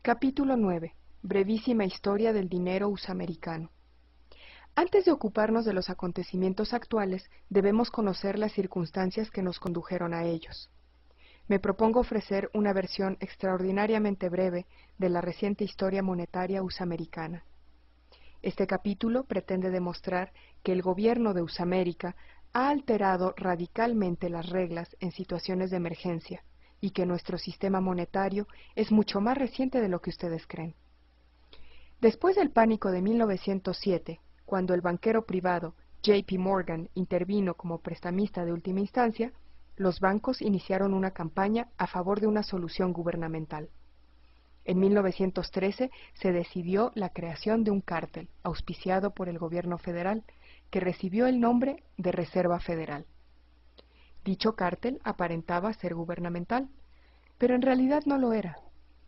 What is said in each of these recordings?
Capítulo 9. Brevísima historia del dinero usamericano. Antes de ocuparnos de los acontecimientos actuales, debemos conocer las circunstancias que nos condujeron a ellos. Me propongo ofrecer una versión extraordinariamente breve de la reciente historia monetaria usamericana. Este capítulo pretende demostrar que el gobierno de Usamérica ha alterado radicalmente las reglas en situaciones de emergencia, y que nuestro sistema monetario es mucho más reciente de lo que ustedes creen. Después del pánico de 1907, cuando el banquero privado J.P. Morgan intervino como prestamista de última instancia, los bancos iniciaron una campaña a favor de una solución gubernamental. En 1913 se decidió la creación de un cártel, auspiciado por el gobierno federal, que recibió el nombre de Reserva Federal. Dicho cártel aparentaba ser gubernamental, pero en realidad no lo era.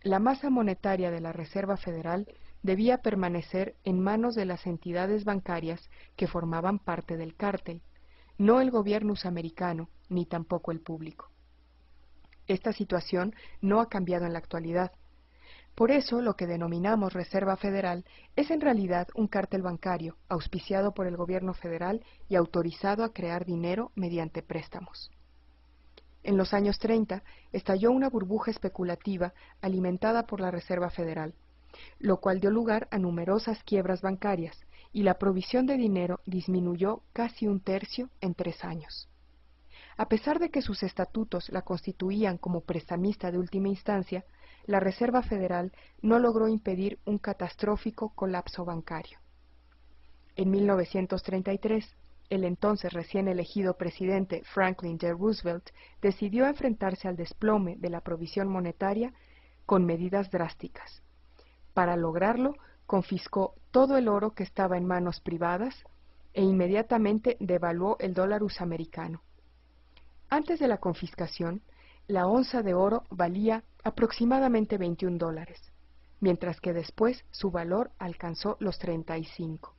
La masa monetaria de la Reserva Federal debía permanecer en manos de las entidades bancarias que formaban parte del cártel, no el gobierno usamericano, ni tampoco el público. Esta situación no ha cambiado en la actualidad. Por eso, lo que denominamos Reserva Federal es en realidad un cártel bancario, auspiciado por el gobierno federal y autorizado a crear dinero mediante préstamos. En los años 30 estalló una burbuja especulativa alimentada por la Reserva Federal, lo cual dio lugar a numerosas quiebras bancarias, y la provisión de dinero disminuyó casi un tercio en 3 años. A pesar de que sus estatutos la constituían como prestamista de última instancia, la Reserva Federal no logró impedir un catastrófico colapso bancario. En 1933, el entonces recién elegido presidente Franklin D. Roosevelt decidió enfrentarse al desplome de la provisión monetaria con medidas drásticas. Para lograrlo, confiscó todo el oro que estaba en manos privadas e inmediatamente devaluó el dólar usamericano. Antes de la confiscación, la onza de oro valía aproximadamente $21, mientras que después su valor alcanzó los 35.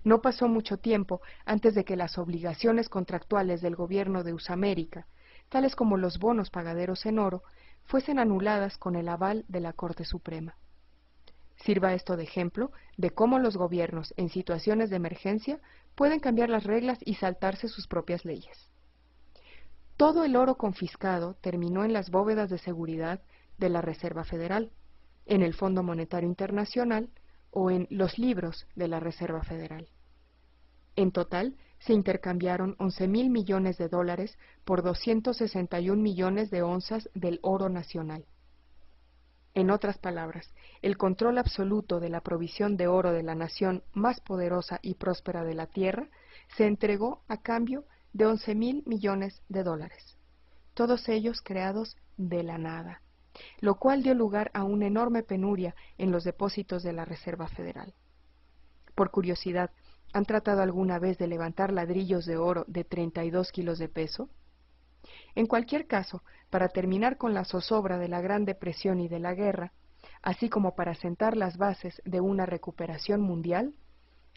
No pasó mucho tiempo antes de que las obligaciones contractuales del gobierno de Usamérica, tales como los bonos pagaderos en oro, fuesen anuladas con el aval de la Corte Suprema. Sirva esto de ejemplo de cómo los gobiernos en situaciones de emergencia pueden cambiar las reglas y saltarse sus propias leyes. Todo el oro confiscado terminó en las bóvedas de seguridad de la Reserva Federal, en el Fondo Monetario Internacional o en los libros de la Reserva Federal. En total, se intercambiaron 11.000 millones de dólares por 261 millones de onzas del oro nacional. En otras palabras, el control absoluto de la provisión de oro de la nación más poderosa y próspera de la Tierra se entregó a cambio de 11.000 millones de dólares, todos ellos creados de la nada, lo cual dio lugar a una enorme penuria en los depósitos de la Reserva Federal. Por curiosidad, ¿han tratado alguna vez de levantar ladrillos de oro de 32 kilos de peso? En cualquier caso, para terminar con la zozobra de la Gran Depresión y de la guerra, así como para sentar las bases de una recuperación mundial,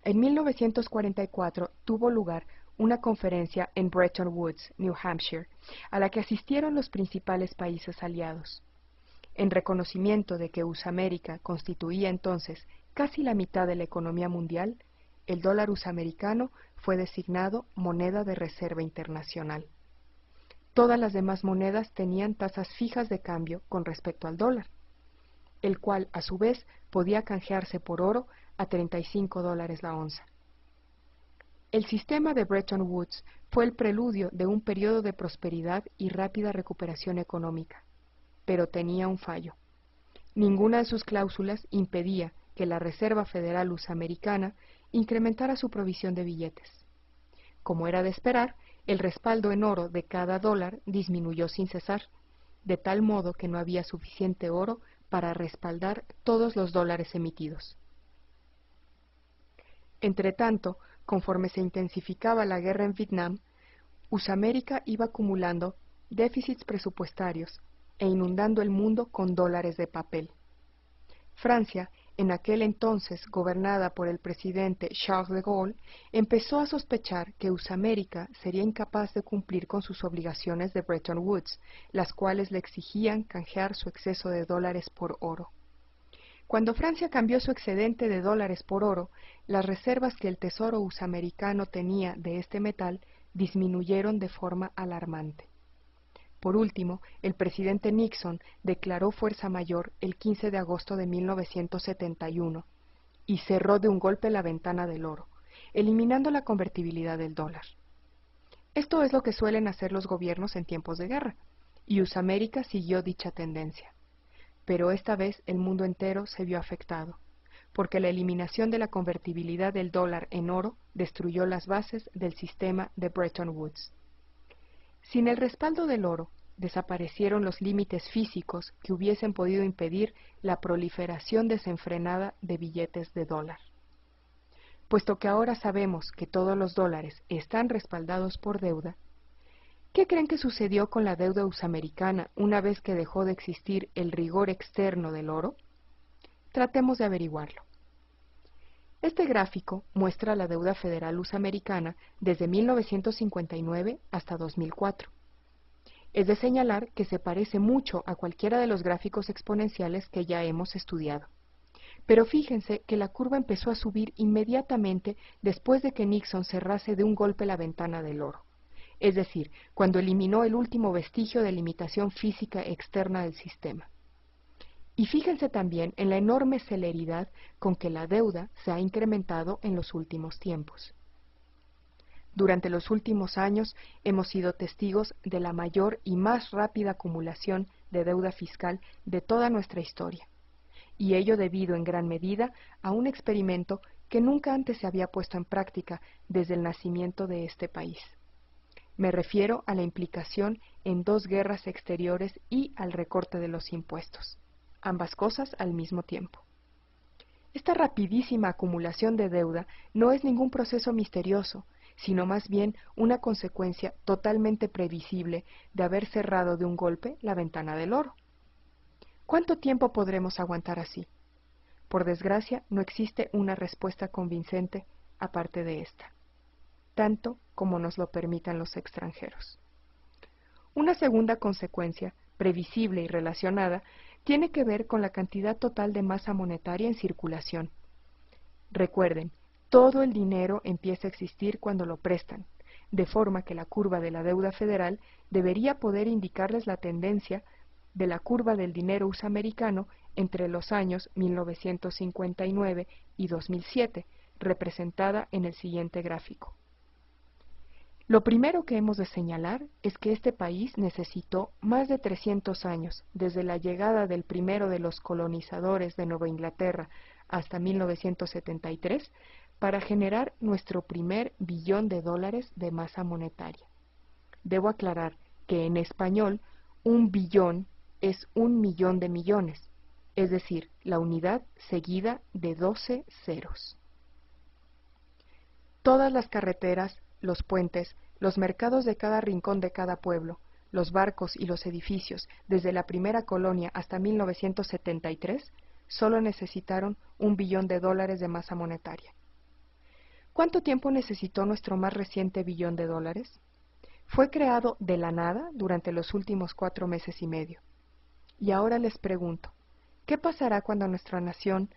en 1944 tuvo lugar una conferencia en Bretton Woods, New Hampshire, a la que asistieron los principales países aliados. En reconocimiento de que Usamérica constituía entonces casi la mitad de la economía mundial, el dólar usamericano fue designado moneda de reserva internacional. Todas las demás monedas tenían tasas fijas de cambio con respecto al dólar, el cual a su vez podía canjearse por oro a $35 la onza. El sistema de Bretton Woods fue el preludio de un periodo de prosperidad y rápida recuperación económica, pero tenía un fallo. Ninguna de sus cláusulas impedía que la Reserva Federal Usamericana incrementara su provisión de billetes. Como era de esperar, el respaldo en oro de cada dólar disminuyó sin cesar, de tal modo que no había suficiente oro para respaldar todos los dólares emitidos. Entretanto, conforme se intensificaba la guerra en Vietnam, Usamérica iba acumulando déficits presupuestarios e inundando el mundo con dólares de papel. Francia, en aquel entonces gobernada por el presidente Charles de Gaulle, empezó a sospechar que Usamérica sería incapaz de cumplir con sus obligaciones de Bretton Woods, las cuales le exigían canjear su exceso de dólares por oro. Cuando Francia cambió su excedente de dólares por oro, las reservas que el Tesoro usamericano tenía de este metal disminuyeron de forma alarmante. Por último, el presidente Nixon declaró fuerza mayor el 15 de agosto de 1971 y cerró de un golpe la ventana del oro, eliminando la convertibilidad del dólar. Esto es lo que suelen hacer los gobiernos en tiempos de guerra, y Usamérica siguió dicha tendencia. Pero esta vez el mundo entero se vio afectado, porque la eliminación de la convertibilidad del dólar en oro destruyó las bases del sistema de Bretton Woods. Sin el respaldo del oro, desaparecieron los límites físicos que hubiesen podido impedir la proliferación desenfrenada de billetes de dólar. Puesto que ahora sabemos que todos los dólares están respaldados por deuda, ¿qué creen que sucedió con la deuda usamericana una vez que dejó de existir el rigor externo del oro? Tratemos de averiguarlo. Este gráfico muestra la deuda federal usamericana desde 1959 hasta 2004. Es de señalar que se parece mucho a cualquiera de los gráficos exponenciales que ya hemos estudiado. Pero fíjense que la curva empezó a subir inmediatamente después de que Nixon cerrase de un golpe la ventana del oro, es decir, cuando eliminó el último vestigio de limitación física externa del sistema. Y fíjense también en la enorme celeridad con que la deuda se ha incrementado en los últimos tiempos. Durante los últimos años hemos sido testigos de la mayor y más rápida acumulación de deuda fiscal de toda nuestra historia, y ello debido en gran medida a un experimento que nunca antes se había puesto en práctica desde el nacimiento de este país. Me refiero a la implicación en dos guerras exteriores y al recorte de los impuestos, ambas cosas al mismo tiempo. Esta rapidísima acumulación de deuda no es ningún proceso misterioso, sino más bien una consecuencia totalmente previsible de haber cerrado de un golpe la ventana del oro. ¿Cuánto tiempo podremos aguantar así? Por desgracia, no existe una respuesta convincente aparte de esta, tanto como nos lo permitan los extranjeros. Una segunda consecuencia, previsible y relacionada, tiene que ver con la cantidad total de masa monetaria en circulación. Recuerden, todo el dinero empieza a existir cuando lo prestan, de forma que la curva de la deuda federal debería poder indicarles la tendencia de la curva del dinero usamericano entre los años 1959 y 2007, representada en el siguiente gráfico. Lo primero que hemos de señalar es que este país necesitó más de 300 años, desde la llegada del primero de los colonizadores de Nueva Inglaterra hasta 1973, para generar nuestro primer billón de dólares de masa monetaria. Debo aclarar que en español, un billón es 1.000.000 de millones, es decir, la unidad seguida de 12 ceros. Todas las carreteras, los puentes, los mercados de cada rincón de cada pueblo, los barcos y los edificios, desde la primera colonia hasta 1973, solo necesitaron 1.000.000.000 de dólares de masa monetaria. ¿Cuánto tiempo necesitó nuestro más reciente billón de dólares? Fue creado de la nada durante los últimos 4 meses y medio. Y ahora les pregunto, ¿qué pasará cuando nuestra nación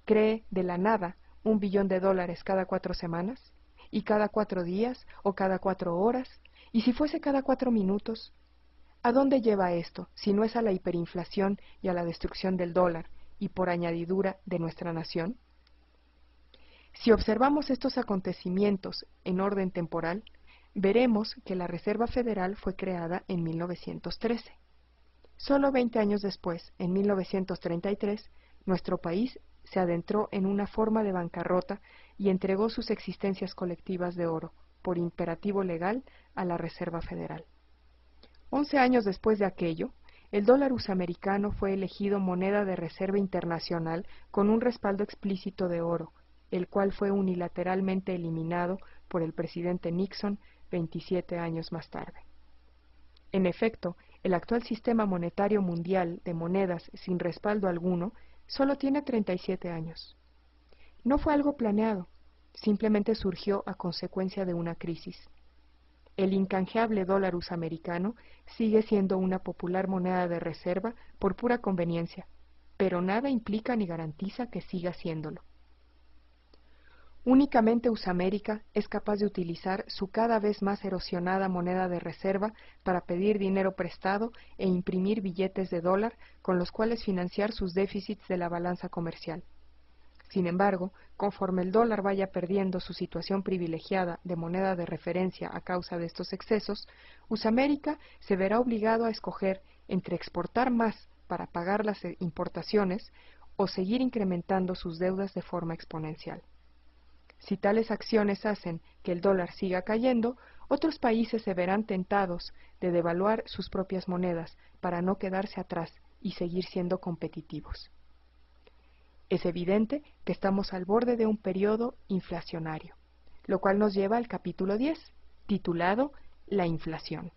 cree de la nada 1.000.000.000 de dólares cada 4 semanas? ¿Y cada 4 días? ¿O cada 4 horas? ¿Y si fuese cada 4 minutos? ¿A dónde lleva esto, si no es a la hiperinflación y a la destrucción del dólar, y por añadidura de nuestra nación? Si observamos estos acontecimientos en orden temporal, veremos que la Reserva Federal fue creada en 1913. Solo 20 años después, en 1933, nuestro país se adentró en una forma de bancarrota y entregó sus existencias colectivas de oro, por imperativo legal, a la Reserva Federal. 11 años después de aquello, el dólar usamericano fue elegido moneda de reserva internacional con un respaldo explícito de oro, el cual fue unilateralmente eliminado por el presidente Nixon 27 años más tarde. En efecto, el actual sistema monetario mundial de monedas sin respaldo alguno solo tiene 37 años. No fue algo planeado, simplemente surgió a consecuencia de una crisis. El incanjeable dólar usamericano sigue siendo una popular moneda de reserva por pura conveniencia, pero nada implica ni garantiza que siga siéndolo. Únicamente Usamérica es capaz de utilizar su cada vez más erosionada moneda de reserva para pedir dinero prestado e imprimir billetes de dólar con los cuales financiar sus déficits de la balanza comercial. Sin embargo, conforme el dólar vaya perdiendo su situación privilegiada de moneda de referencia a causa de estos excesos, Usamérica se verá obligado a escoger entre exportar más para pagar las importaciones o seguir incrementando sus deudas de forma exponencial. Si tales acciones hacen que el dólar siga cayendo, otros países se verán tentados de devaluar sus propias monedas para no quedarse atrás y seguir siendo competitivos. Es evidente que estamos al borde de un periodo inflacionario, lo cual nos lleva al capítulo 10, titulado La inflación.